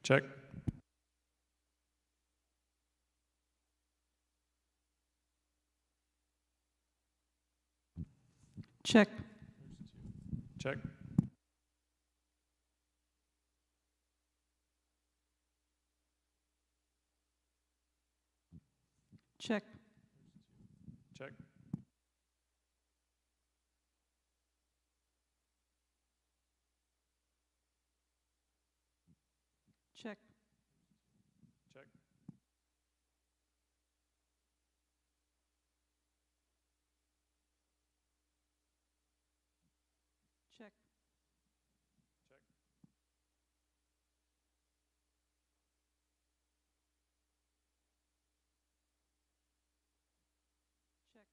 Check. Check. Check. Check. Check. Check. Check. Check. Check. Check.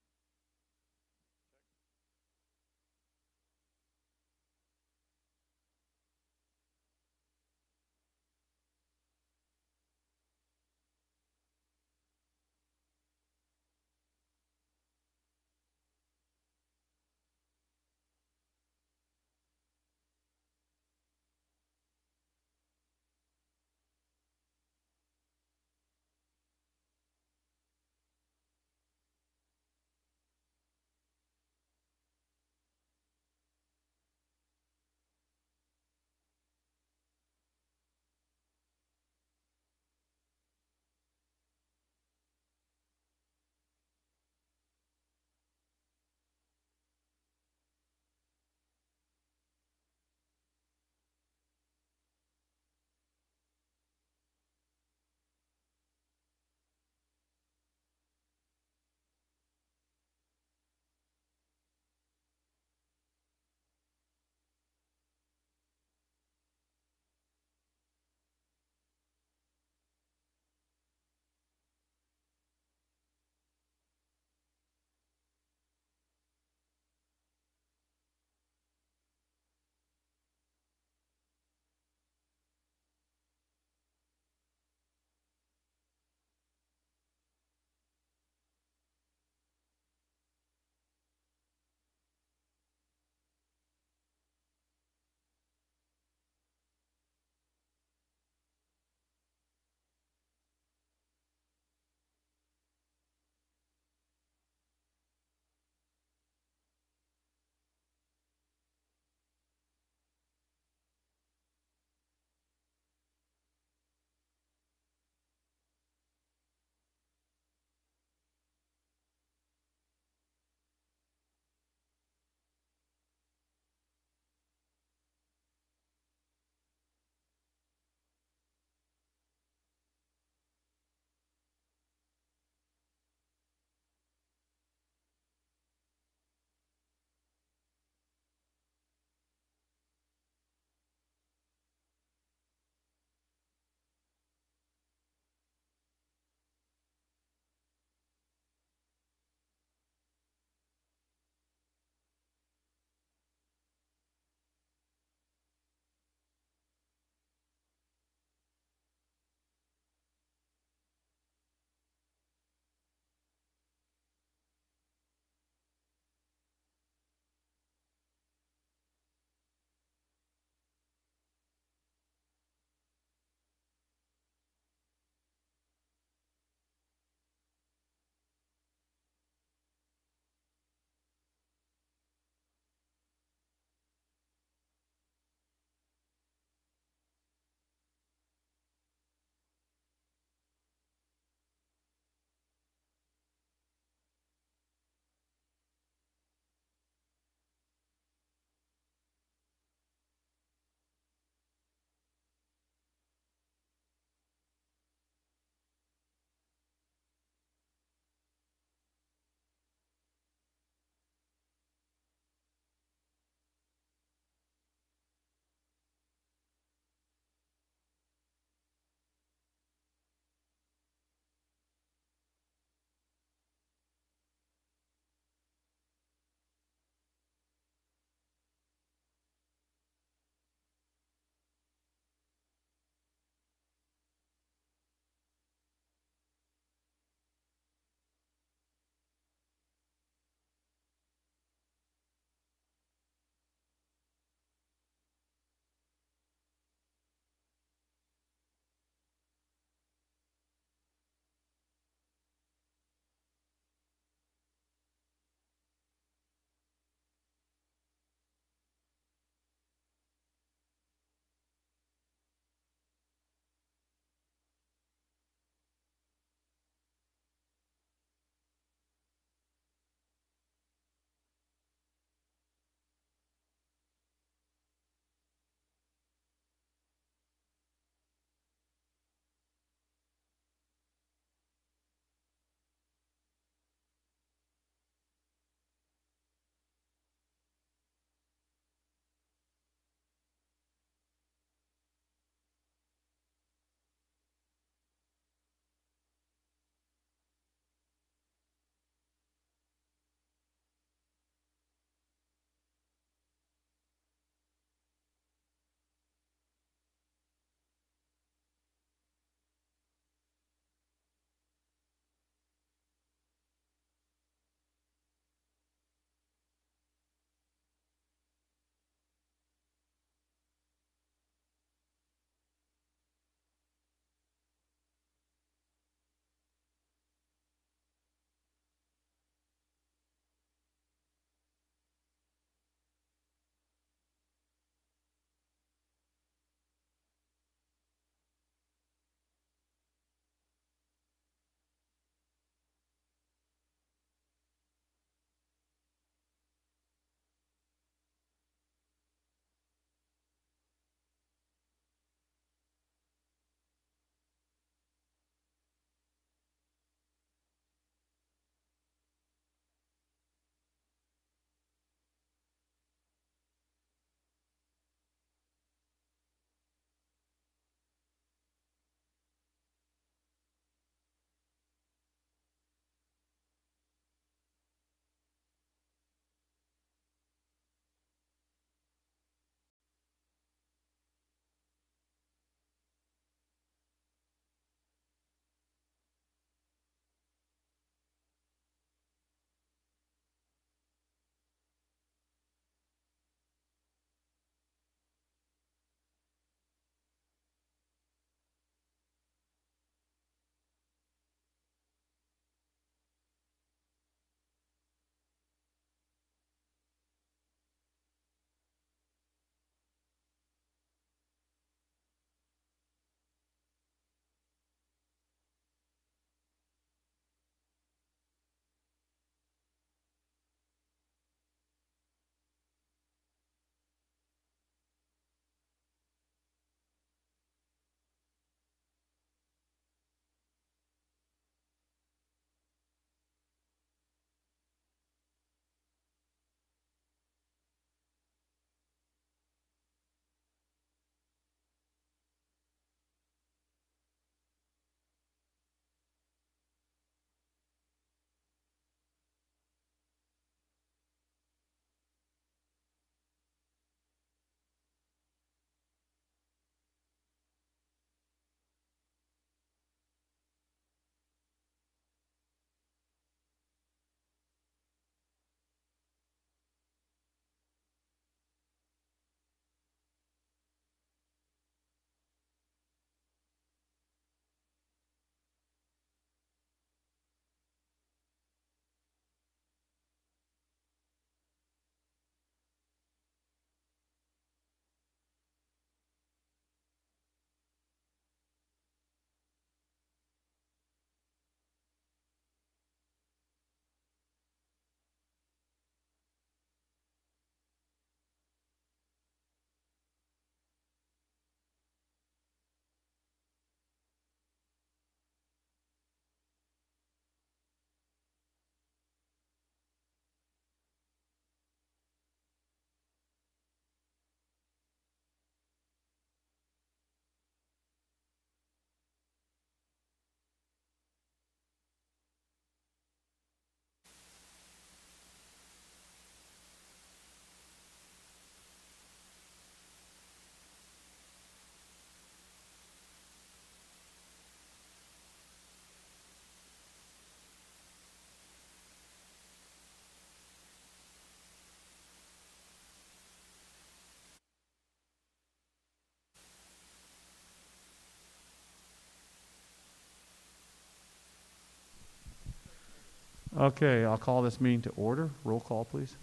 Okay, I'll call this meeting to order. Roll call, please.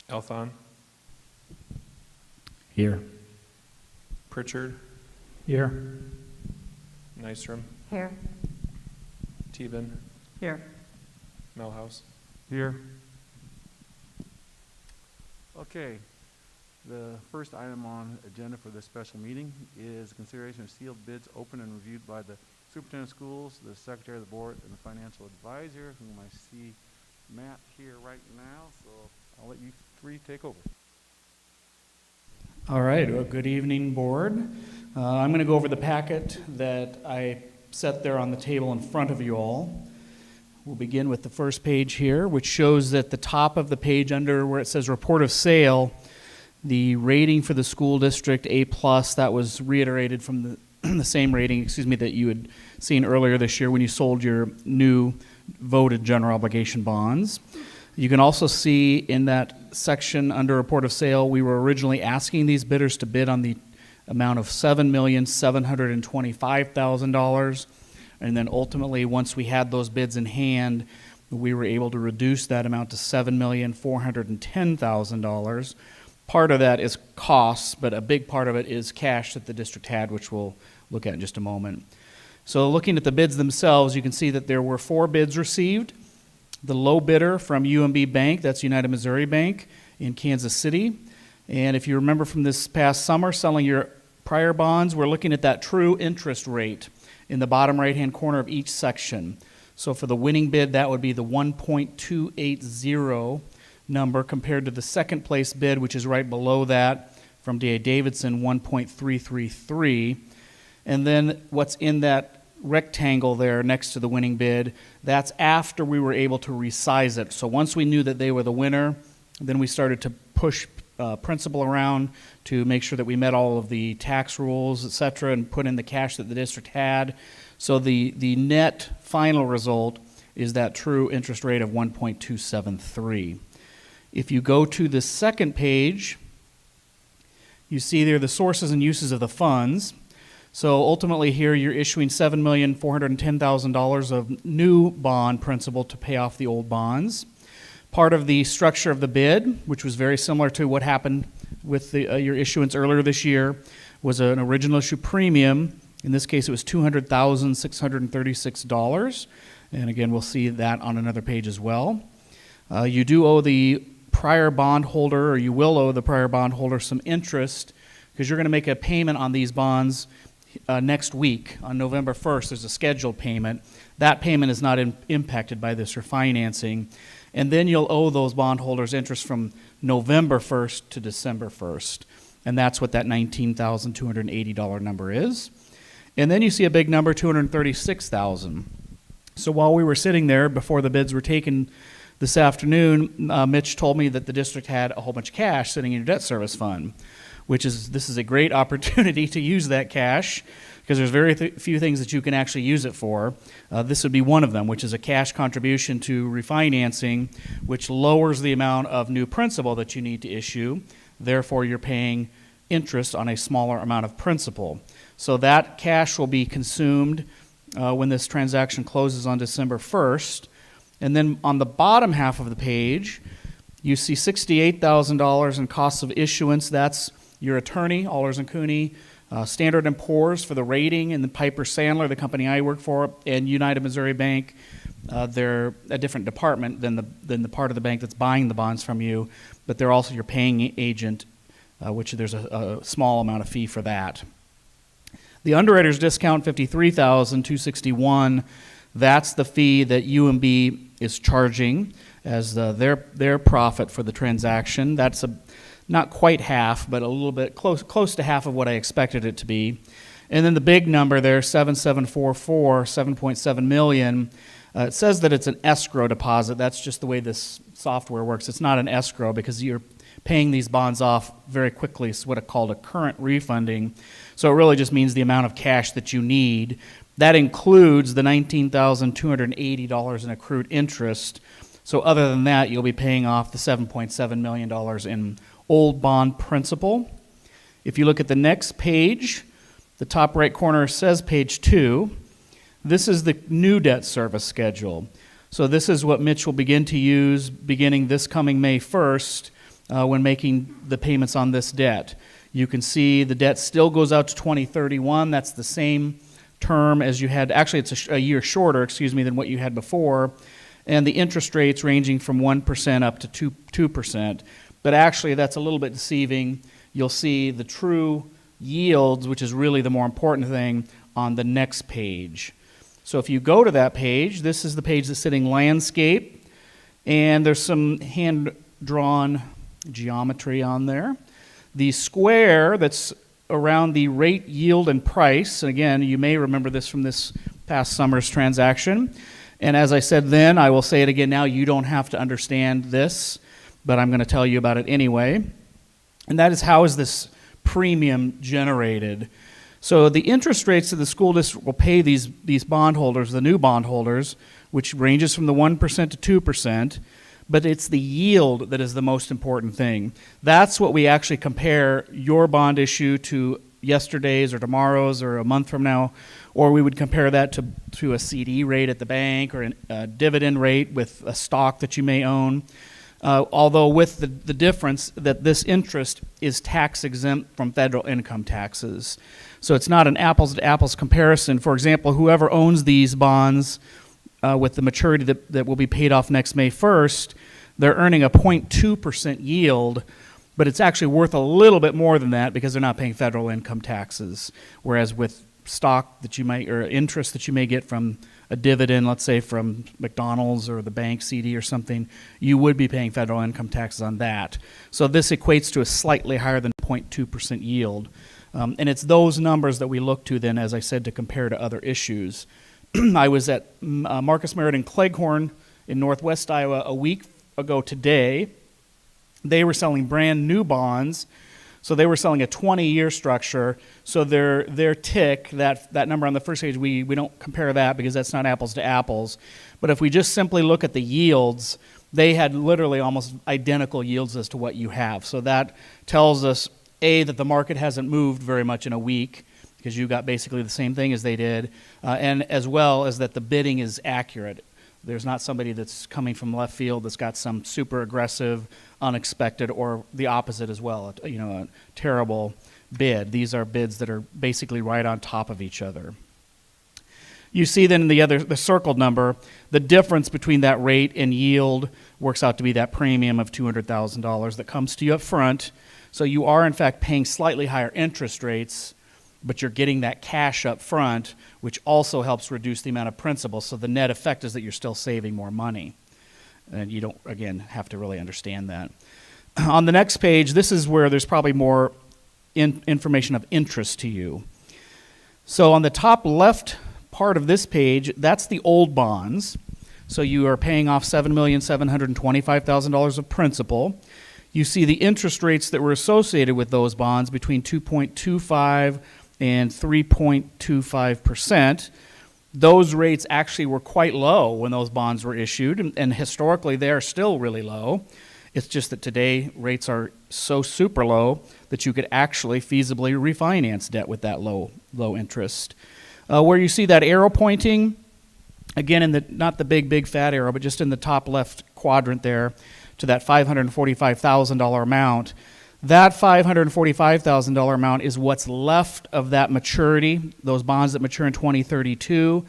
Elthon, Here. Pritchard, Here. Nystrom, Here. Teben, Here. Melhouse. Here. Okay, the first item on agenda for this special meeting is consideration of sealed bids open and reviewed by the superintendent of schools, the secretary of the board, and the financial advisor, whom I see Matt here right now, so I'll let you three take over. All right. Well, good evening, board. I'm going to go over the packet that I set there on the table in front of you all. We'll begin with the first page here, which shows that the top of the page under where it says report of sale, the rating for the school district A+, that was reiterated from the the same rating, that you had seen earlier this year when you sold your new voted general obligation bonds. You can also see in that section under report of sale, we were originally asking these bidders to bid on the amount of $7,725,000. And then ultimately, once we had those bids in hand, we were able to reduce that amount to $7,410,000. Part of that is costs, but a big part of it is cash that the district had, which we'll look at in just a moment. So looking at the bids themselves, you can see that there were 4 bids received. The low bidder from UMB Bank, that's United Missouri Bank in Kansas City. And if you remember from this past summer, selling your prior bonds, we're looking at that true interest rate in the bottom right-hand corner of each section. So for the winning bid, that would be the 1.280 number compared to the second place bid, which is right below that from D.A. Davidson, 1.333. And then what's in that rectangle there next to the winning bid, that's after we were able to resize it. So once we knew that they were the winner, then we started to push principal around to make sure that we met all of the tax rules, et cetera, and put in the cash that the district had. So the net final result is that true interest rate of 1.273. If you go to the second page, you see there the sources and uses of the funds. So ultimately here you're issuing $7,410,000 of new bond principal to pay off the old bonds. Part of the structure of the bid, which was very similar to what happened with your issuance earlier this year, was an original issue premium. In this case, it was $200,636. And again, we'll see that on another page as well. You do owe the prior bondholder, or you will owe the prior bondholder some interest because you're going to make a payment on these bonds next week on November 1st. There's a scheduled payment. That payment is not impacted by this refinancing. And then you'll owe those bondholders interest from November 1st to December 1st. And that's what that $19,280 number is. And then you see a big number, $236,000. So while we were sitting there before the bids were taken this afternoon, Mitch told me that the district had a whole bunch of cash sitting in your debt service fund, this is a great opportunity to use that cash because there's very few things that you can actually use it for. This would be one of them, which is a cash contribution to refinancing, which lowers the amount of new principal that you need to issue. Therefore, you're paying interest on a smaller amount of principal. So that cash will be consumed when this transaction closes on December 1st. And then on the bottom half of the page, you see $68,000 in costs of issuance. That's your attorney, Allers & Cooney, Standard & Poor's for the rating, and then Piper Sandler, the company I work for, and United Missouri Bank. They're a different department than the part of the bank that's buying the bonds from you, but they're also your paying agent, which there's a small amount of fee for that. The underwriter's discount, $53,261. That's the fee that UMB is charging as their profit for the transaction. That's not quite half, but a little bit close to half of what I expected it to be. And then the big number there, 7744, $7.7 million. It says that it's an escrow deposit. That's just the way this software works. It's not an escrow because you're paying these bonds off very quickly. It's what it's called a current refunding. So it really just means the amount of cash that you need. That includes the $19,280 in accrued interest. So other than that, you'll be paying off the $7.7 million in old bond principal. If you look at the next page, the top right corner says page 2. This is the new debt service schedule. So this is what Mitch will begin to use beginning this coming May 1st when making the payments on this debt. You can see the debt still goes out to 2031. That's the same term as you had. Actually, it's a year shorter, than what you had before. And the interest rates ranging from 1% up to 2%. But actually, that's a little bit deceiving. You'll see the true yields, which is really the more important thing, on the next page. So if you go to that page, this is the page that's sitting landscape, and there's some hand-drawn geometry on there. The square that's around the rate, yield, and price, and again, you may remember this from this past summer's transaction. And as I said then, I will say it again now, you don't have to understand this, but I'm going to tell you about it anyway. And that is, how is this premium generated? So the interest rates that the school district will pay these bondholders, the new bondholders, which ranges from the 1% to 2%, but it's the yield that is the most important thing. That's what we actually compare your bond issue to yesterday's or tomorrow's or a month from now, or we would compare that to a CD rate at the bank or a dividend rate with a stock that you may own. Although with the difference that this interest is tax exempt from federal income taxes. So it's not an apples to apples comparison. For example, whoever owns these bonds with the maturity that will be paid off next May 1st, they're earning a 0.2% yield, but it's actually worth a little bit more than that because they're not paying federal income taxes. Whereas with stock that you might, or interest that you may get from a dividend, let's say from McDonald's or the bank CD or something, you would be paying federal income taxes on that. So this equates to a slightly higher than 0.2% yield. And it's those numbers that we look to then, as I said, to compare to other issues. I was at Marcus Merritt Cleghorn in Northwest Iowa a week ago today. They were selling brand new bonds. So they were selling a 20-year structure. So their TIC, that number on the first page, we don't compare that because that's not apples to apples. But if we just simply look at the yields, they had literally almost identical yields as to what you have. So that tells us, A, that the market hasn't moved very much in a week because you got basically the same thing as they did, and as well as that the bidding is accurate. There's not somebody that's coming from left field that's got some super aggressive, unexpected, or the opposite as well, a terrible bid. These are bids that are basically right on top of each other. You see then the circled number, the difference between that rate and yield works out to be that premium of $200,000 that comes to you up front. So you are in fact paying slightly higher interest rates, but you're getting that cash up front, which also helps reduce the amount of principal. So the net effect is that you're still saving more money. And you don't, again, have to really understand that. On the next page, this is where there's probably more information of interest to you. So on the top left part of this page, that's the old bonds. So you are paying off $7,725,000 of principal. You see the interest rates that were associated with those bonds between 2.25 and 3.25%. Those rates actually were quite low when those bonds were issued, and historically they are still really low. It's just that today rates are so super low that you could actually feasibly refinance debt with that low interest. Where you see that arrow pointing, again, not the big fat arrow, but just in the top left quadrant there, to that $545,000 amount. That $545,000 amount is what's left of that maturity, those bonds that mature in 2032,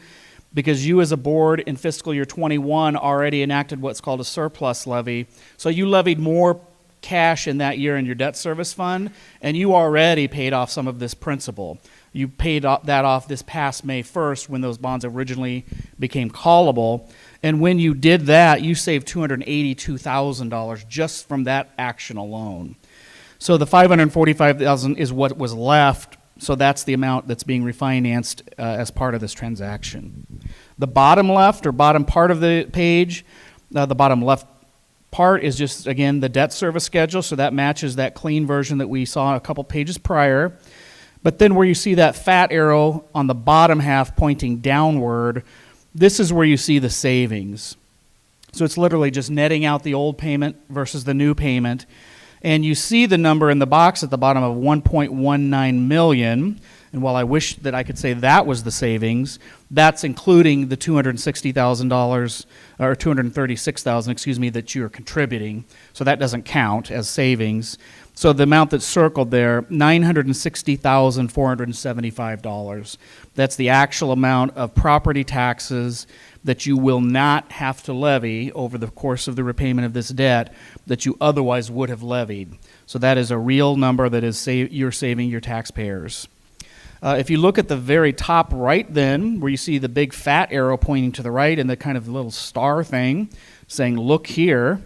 because you as a board in fiscal year 21 already enacted what's called a surplus levy. So you levied more cash in that year in your debt service fund, and you already paid off some of this principal. You paid that off this past May 1st when those bonds originally became callable. And when you did that, you saved $282,000 just from that action alone. So the $545,000 is what was left, so that's the amount that's being refinanced as part of this transaction. The bottom left or bottom part of the page, the bottom left part is just, again, the debt service schedule, so that matches that clean version that we saw a couple pages prior. But then where you see that fat arrow on the bottom half pointing downward, this is where you see the savings. So it's literally just netting out the old payment versus the new payment. And you see the number in the box at the bottom of $1.19 million. And while I wish that I could say that was the savings, that's including the $260,000 or $236,000, excuse me, that you're contributing. So that doesn't count as savings. So the amount that's circled there, $960,475. That's the actual amount of property taxes that you will not have to levy over the course of the repayment of this debt that you otherwise would have levied. So that is a real number that is you're saving your taxpayers. If you look at the very top right then, where you see the big fat arrow pointing to the right and the kind of little star thing saying, look here,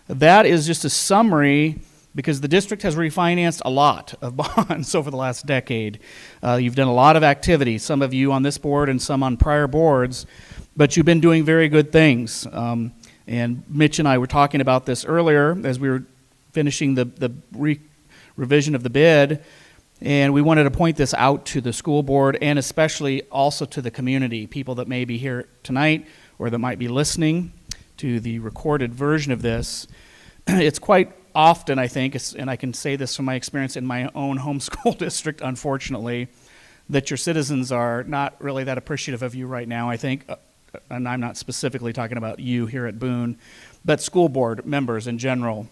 that is just a summary because the district has refinanced a lot of bonds over the last decade. You've done a lot of activity, some of you on this board and some on prior boards, but you've been doing very good things. And Mitch and I were talking about this earlier as we were finishing the revision of the bid, and we wanted to point this out to the school board and especially also to the community, people that may be here tonight or that might be listening to the recorded version of this. It's quite often, I think, and I can say this from my experience in my own home school district, unfortunately, that your citizens are not really that appreciative of you right now, I think, and I'm not specifically talking about you here at Boone, but school board members in general.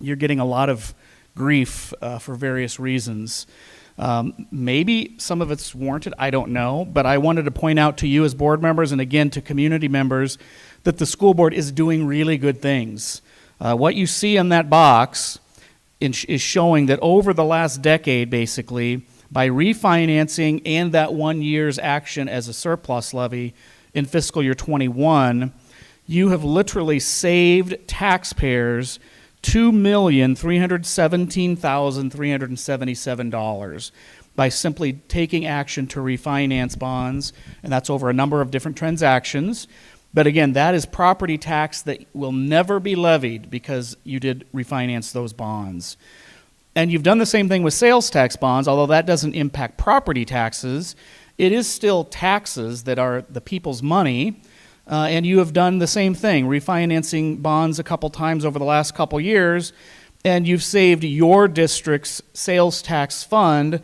You're getting a lot of grief for various reasons. Maybe some of it's warranted, I don't know, but I wanted to point out to you as board members and again to community members that the school board is doing really good things. What you see in that box is showing that over the last decade, basically, by refinancing and that 1 year's action as a surplus levy in fiscal year 21, you have literally saved taxpayers $2,317,377 by simply taking action to refinance bonds, and that's over a number of different transactions. But again, that is property tax that will never be levied because you did refinance those bonds. And you've done the same thing with sales tax bonds, although that doesn't impact property taxes. It is still taxes that are the people's money, and you have done the same thing, refinancing bonds a couple times over the last couple years, and you've saved your district's sales tax fund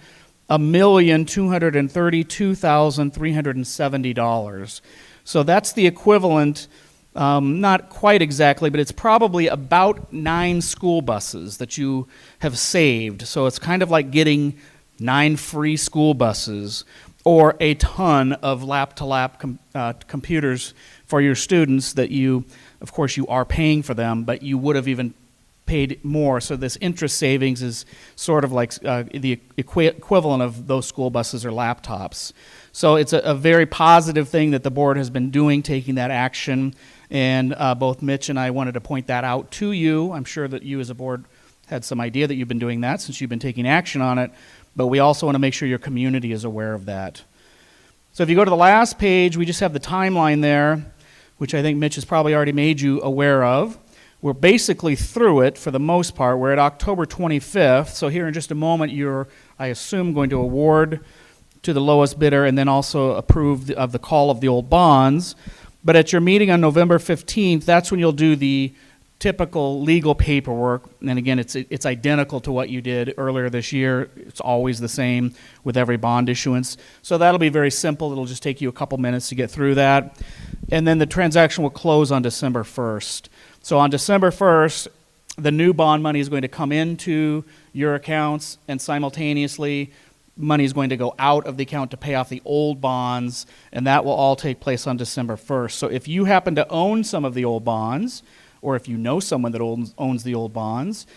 $1,232,370. So that's the equivalent, not quite exactly, but it's probably about 9 school buses that you have saved. So it's kind of like getting 9 free school buses or a ton of lap-to-lap computers for your students that you, of course, you are paying for them, but you would have even paid more. So this interest savings is sort of like the equivalent of those school buses or laptops. So it's a very positive thing that the board has been doing, taking that action, and both Mitch and I wanted to point that out to you. I'm sure that you as a board had some idea that you've been doing that since you've been taking action on it, but we also want to make sure your community is aware of that. So if you go to the last page, we just have the timeline there, which I think Mitch has probably already made you aware of. We're basically through it for the most part. We're at October 25th, so here in just a moment you're, I assume, going to award to the lowest bidder and then also approve of the call of the old bonds. But at your meeting on November 15th, that's when you'll do the typical legal paperwork. And again, it's identical to what you did earlier this year. It's always the same with every bond issuance. So that'll be very simple. It'll just take you a couple minutes to get through that. And then the transaction will close on December 1st. So on December 1st, the new bond money is going to come into your accounts, and simultaneously money is going to go out of the account to pay off the old bonds, and that will all take place on December 1st. So if you happen to own some of the old bonds, or if you know someone that owns the old bonds,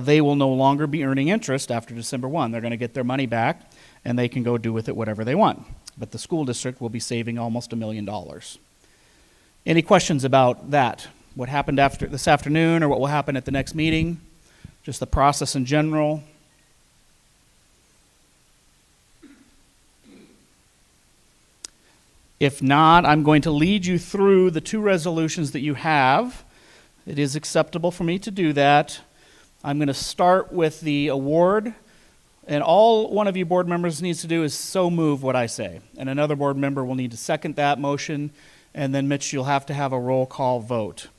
they will no longer be earning interest after December 1. They're going to get their money back, and they can go do with it whatever they want. But the school district will be saving almost $1 million. Any questions about that? What happened after this afternoon, or what will happen at the next meeting? Just the process in general. If not, I'm going to lead you through the 2 resolutions that you have. It is acceptable for me to do that. I'm going to start with the award, and all one of you board members needs to do is so move what I say. And another board member will need to second that motion, and then Mitch, you'll have to have a roll call vote.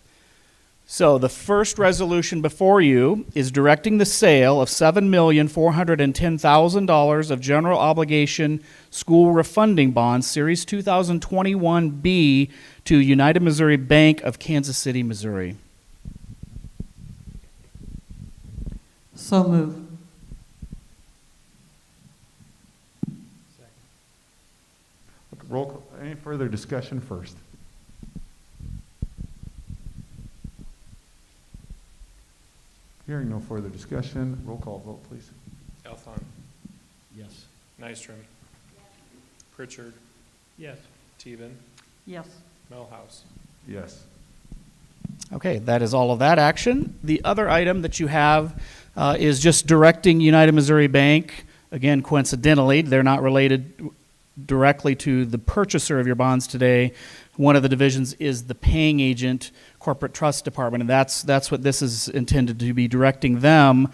So the first resolution before you is directing the sale of $7,410,000 of general obligation school refunding bonds, Series 2021B, to United Missouri Bank of Kansas City, Missouri. So move. Roll call. Any further discussion first? Hearing no further discussion, roll call vote, please. Elfon, Yes. Nystrom. Pritchard, Yes. Teven, Yes. Melhouse. Yes. Okay, that is all of that action. The other item that you have is just directing United Missouri Bank, again, coincidentally, they're not related directly to the purchaser of your bonds today. One of the divisions is the paying agent, corporate trust department, and that's what this is intended to be, directing them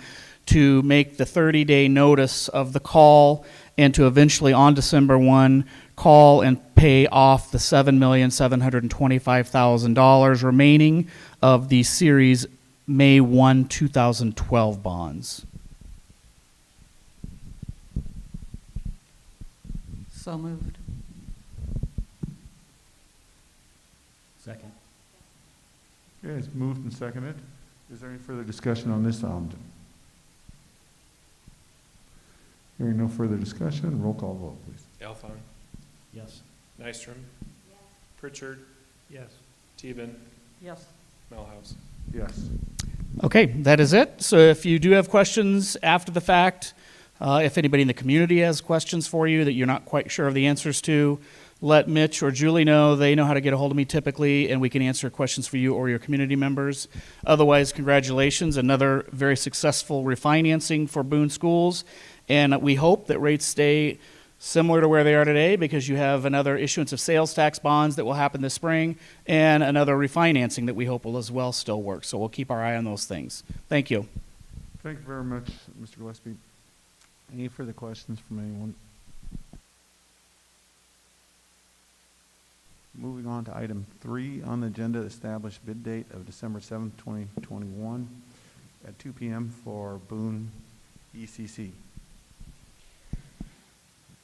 to make the 30-day notice of the call and to eventually on December 1 call and pay off the $7,725,000 remaining of the Series May 1, 2012 bonds. So moved. Second. Okay, it's moved and seconded. Is there any further discussion on this item? Hearing no further discussion, roll call vote, please. Elfon, Yes. Nystrom. Pritchard, Yes. Teven, Yes. Melhouse. Yes. Okay, that is it. So if you do have questions after the fact, if anybody in the community has questions for you that you're not quite sure of the answers to, let Mitch or Julie know. They know how to get a hold of me typically, and we can answer questions for you or your community members. Otherwise, congratulations, another very successful refinancing for Boone Schools, and we hope that rates stay similar to where they are today, because you have another issuance of sales tax bonds that will happen this spring and another refinancing that we hope will as well still work. So we'll keep our eye on those things. Thank you. Thank you very much, Mr. Gillespie. Any further questions from anyone? Moving on to item 3 on the agenda, establish bid date of December 7th, 2021 at 2 p.m. for Boone ECC.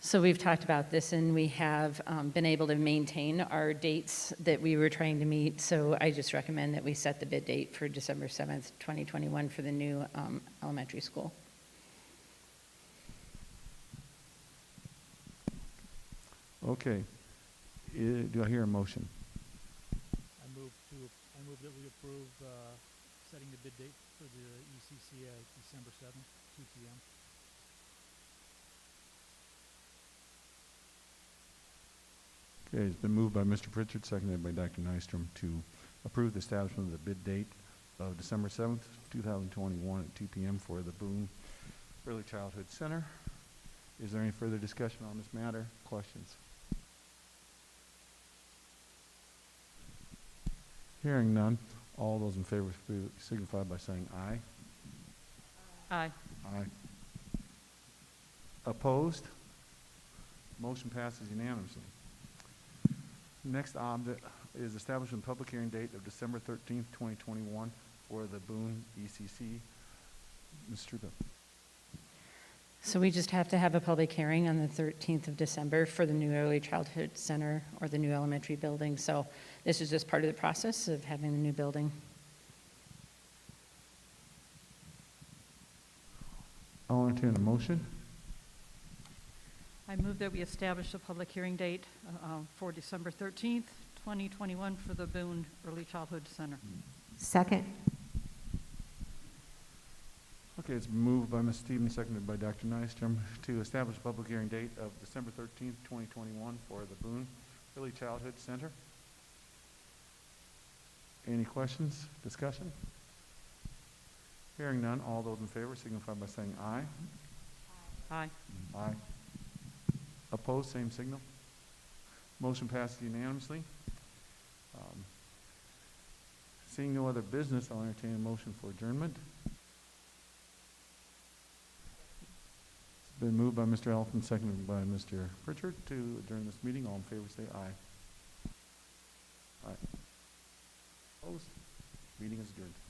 So we've talked about this, and we have been able to maintain our dates that we were trying to meet. So I just recommend that we set the bid date for December 7th, 2021 for the new elementary school. Okay. Do I hear a motion? I move that we approve setting the bid date for the ECC at December 7th, 2 p.m. Okay, it's been moved by Mr. Pritchard, seconded by Dr. Nystrom to approve the establishment of the bid date of December 7th, 2021 at 2 p.m. for the Boone Early Childhood Center. Is there any further discussion on this matter? Questions? Hearing none, all those in favor signify by saying aye. Aye. Aye. Opposed? Motion passes unanimously. Next object is establishing public hearing date of December 13th, 2021 for the Boone ECC. Ms. Struba. So we just have to have a public hearing on the 13th of December for the new early childhood center or the new elementary building. So this is just part of the process of having the new building. I'll entertain a motion. I move that we establish a public hearing date for December 13th, 2021 for the Boone Early Childhood Center. Second. Okay, it's moved by Ms. Stevens, seconded by Dr. Nystrom to establish a public hearing date of December 13th, 2021 for the Boone Early Childhood Center. Any questions, discussion? Hearing none, all those in favor signify by saying aye. Aye. Aye. Opposed, same signal. Motion passes unanimously. Seeing no other business, I'll entertain a motion for adjournment. It's been moved by Mr. Elfman, seconded by Mr. Pritchard to adjourn this meeting. All in favor say aye. Aye. Opposed? Meeting is adjourned.